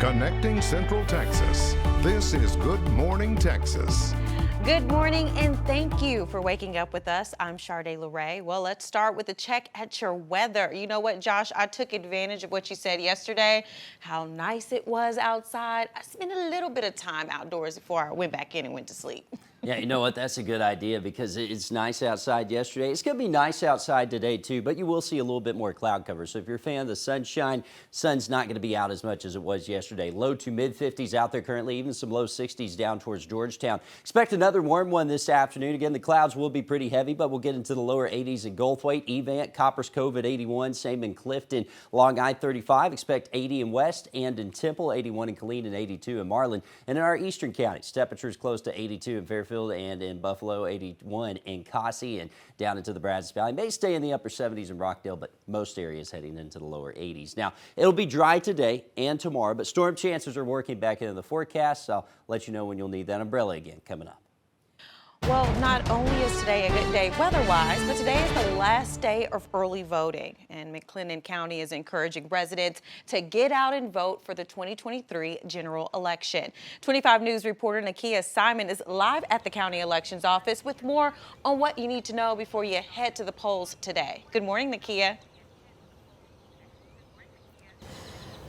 Connecting Central Texas. This is Good Morning Texas. Good morning and thank you for waking up with us. I'm Sharday LeRae. Well, let's start with a check at your weather. You know what, Josh? I took advantage of what you said yesterday, how nice it was outside. I spent a little bit of time outdoors before I went back in and went to sleep. Yeah, you know what? That's a good idea because it's nice outside yesterday. It's going to be nice outside today, too, but you will see a little bit more cloud cover. So if you're a fan of the sunshine, sun's not going to be out as much as it was yesterday. Low to mid-50s out there currently, even some low 60s down towards Georgetown. Expect another warm one this afternoon. Again, the clouds will be pretty heavy, but we'll get into the lower 80s at Gulfway, Evant, Coppers Cove at 81, same in Clifton, along I-35. Expect 80 in West and in Temple, 81 in Killeen and 82 in Marlin. And in our eastern counties, temperatures close to 82 in Fairfield and in Buffalo, 81 in Cossie and down into the Brazos Valley. May stay in the upper 70s in Rockdale, but most areas heading into the lower 80s. Now, it'll be dry today and tomorrow, but storm chances are working back into the forecast, so I'll let you know when you'll need that umbrella again coming up. Well, not only is today a good day weather-wise, but today is the last day of early voting, and McLennan County is encouraging residents to get out and vote for the 2023 general election. 25 News reporter Nakia Simon is live at the county elections office with more on what you need to know before you head to the polls today. Good morning, Nakia.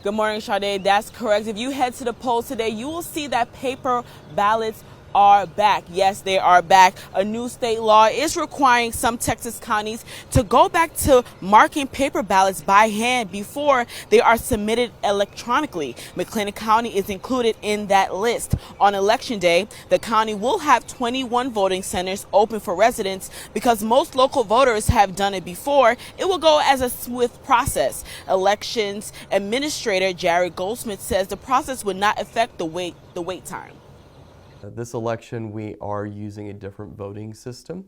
Good morning, Sade. That's correct. If you head to the polls today, you will see that paper ballots are back. Yes, they are back. A new state law is requiring some Texas counties to go back to marking paper ballots by hand before they are submitted electronically. McLennan County is included in that list. On election day, the county will have 21 voting centers open for residents. Because most local voters have done it before, it will go as a smooth process. Elections Administrator Jared Goldsmith says the process would not affect the wait time. This election, we are using a different voting system.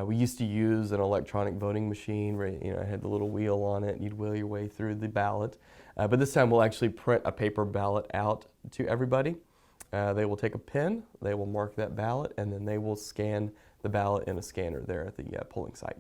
We used to use an electronic voting machine where it had the little wheel on it and you'd wheel your way through the ballot. But this time we'll actually print a paper ballot out to everybody. They will take a pen, they will mark that ballot, and then they will scan the ballot in a scanner there at the polling site.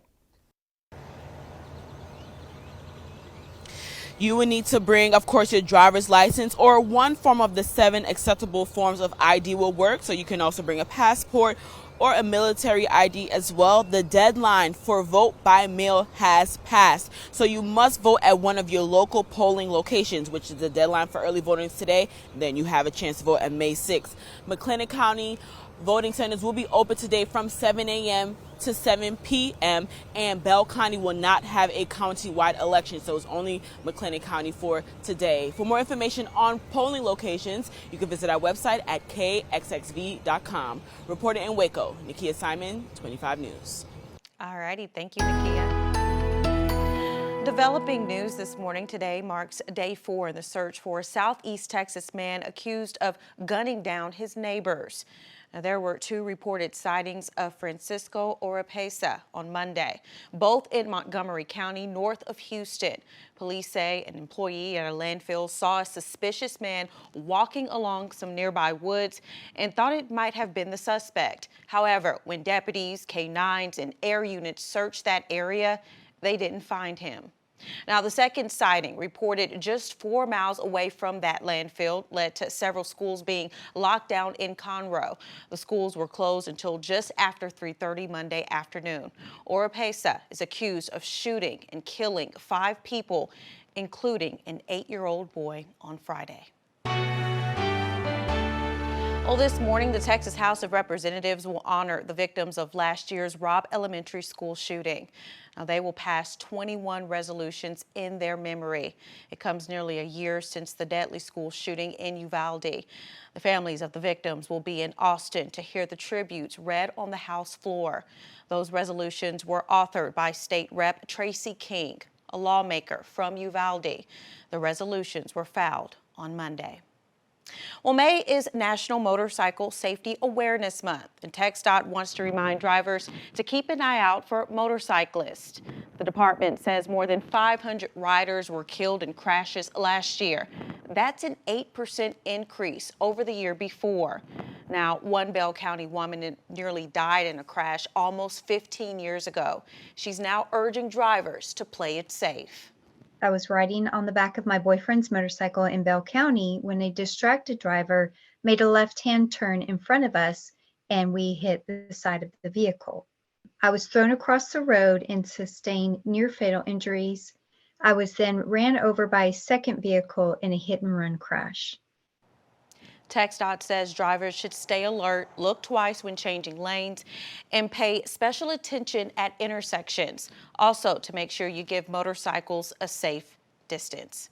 You will need to bring, of course, your driver's license or one form of the 7 acceptable forms of ID will work. So you can also bring a passport or a military ID as well. The deadline for vote by mail has passed. So you must vote at one of your local polling locations, which is the deadline for early voting today. Then you have a chance to vote on May 6th. McLennan County voting centers will be open today from 7 a.m. to 7 p.m. and Bell County will not have a county-wide election, so it's only McLennan County for today. For more information on polling locations, you can visit our website at kxxv.com. Reporter in Waco, Nakia Simon, 25 News. All righty, thank you, Nakia. Developing news this morning. Today marks day 4 in the search for a Southeast Texas man accused of gunning down his neighbors. Now, there were 2 reported sightings of Francisco Oropesa on Monday, both in Montgomery County, north of Houston. Police say an employee at a landfill saw a suspicious man walking along some nearby woods and thought it might have been the suspect. However, when deputies, K-9s, and air units searched that area, they didn't find him. Now, the second sighting, reported just 4 miles away from that landfill, led to several schools being locked down in Conroe. The schools were closed until just after 3:30 Monday afternoon. Oropesa is accused of shooting and killing 5 people, including an 8-year-old boy, on Friday. Well, this morning, the Texas House of Representatives will honor the victims of last year's Robb Elementary School shooting. Now, they will pass 21 resolutions in their memory. It comes nearly a year since the deadly school shooting in Uvalde. The families of the victims will be in Austin to hear the tributes read on the House floor. Those resolutions were authored by State Rep. Tracy King, a lawmaker from Uvalde. The resolutions were filed on Monday. Well, May is National Motorcycle Safety Awareness Month, and TxDOT wants to remind drivers to keep an eye out for motorcyclists. The department says more than 500 riders were killed in crashes last year. That's an 8% increase over the year before. Now, one Bell County woman nearly died in a crash almost 15 years ago. She's now urging drivers to play it safe. I was riding on the back of my boyfriend's motorcycle in Bell County when a distracted driver made a left-hand turn in front of us and we hit the side of the vehicle. I was thrown across the road and sustained near-fatal injuries. I was then ran over by a second vehicle in a hit-and-run crash. TxDOT says drivers should stay alert, look twice when changing lanes, and pay special attention at intersections. Also, to make sure you give motorcycles a safe distance.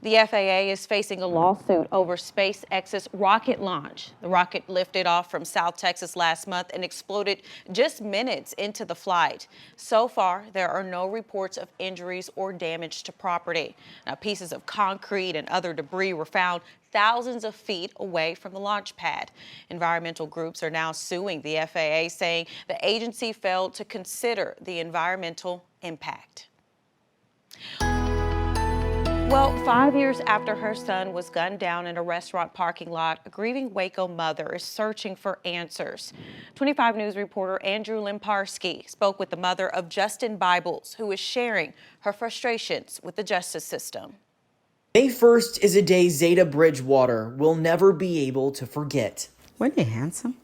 The FAA is facing a lawsuit over SpaceX's rocket launch. The rocket lifted off from South Texas last month and exploded just minutes into the flight. So far, there are no reports of injuries or damage to property. Now, pieces of concrete and other debris were found thousands of feet away from the launch pad. Environmental groups are now suing the FAA, saying the agency failed to consider the environmental impact. Well, 5 years after her son was gunned down in a restaurant parking lot, a grieving Waco mother is searching for answers. 25 News reporter Andrew Lemparski spoke with the mother of Justin Bibles, who is sharing her frustrations with the justice system. May 1st is a day Zeta Bridgewater will never be able to forget. Wasn't he handsome?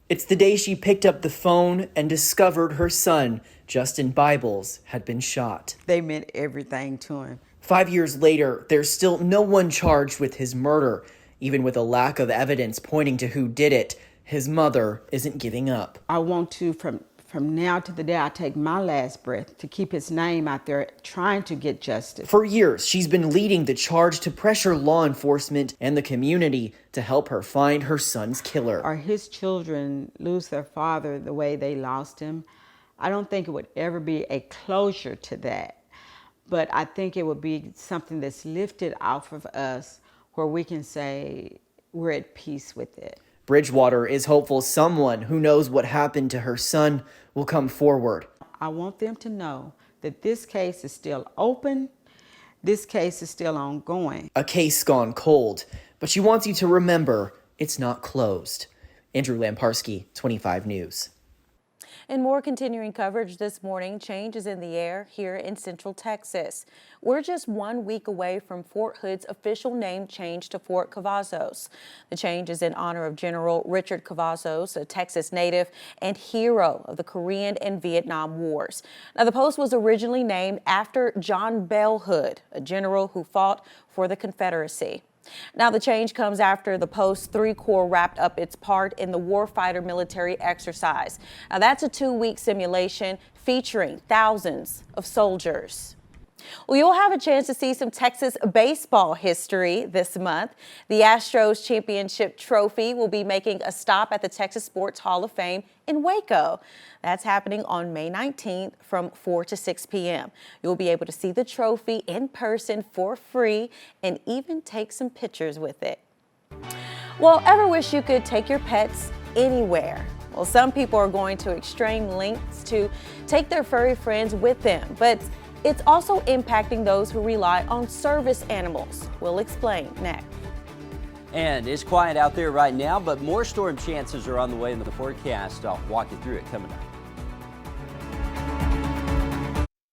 It's the day she picked up the phone and discovered her son, Justin Bibles, had been shot. They meant everything to him. 5 years later, there's still no one charged with his murder. Even with a lack of evidence pointing to who did it, his mother isn't giving up. I want to, from now to the day I take my last breath, to keep his name out there trying to get justice. For years, she's been leading the charge to pressure law enforcement and the community to help her find her son's killer. Or his children lose their father the way they lost him. I don't think it would ever be a closure to that. But I think it would be something that's lifted off of us where we can say we're at peace with it. Bridgewater is hopeful someone who knows what happened to her son will come forward. I want them to know that this case is still open. This case is still ongoing. A case gone cold, but she wants you to remember it's not closed. Andrew Lemparski, 25 News. And more continuing coverage this morning. Change is in the air here in Central Texas. We're just 1 week away from Fort Hood's official name change to Fort Cavazos. The change is in honor of General Richard Cavazos, a Texas native and hero of the Korean and Vietnam Wars. Now, the post was originally named after John Bell Hood, a general who fought for the Confederacy. Now, the change comes after the Post 3 Corps wrapped up its part in the Warfighter military exercise. Now, that's a 2-week simulation featuring thousands of soldiers. Well, you'll have a chance to see some Texas baseball history this month. The Astros Championship Trophy will be making a stop at the Texas Sports Hall of Fame in Waco. That's happening on May 19th from 4 to 6 p.m. You'll be able to see the trophy in person for free and even take some pictures with it. Well, ever wish you could take your pets anywhere? Well, some people are going to extreme lengths to take their furry friends with them, but it's also impacting those who rely on service animals. We'll explain next. And it's quiet out there right now, but more storm chances are on the way into the forecast. I'll walk you through it coming up.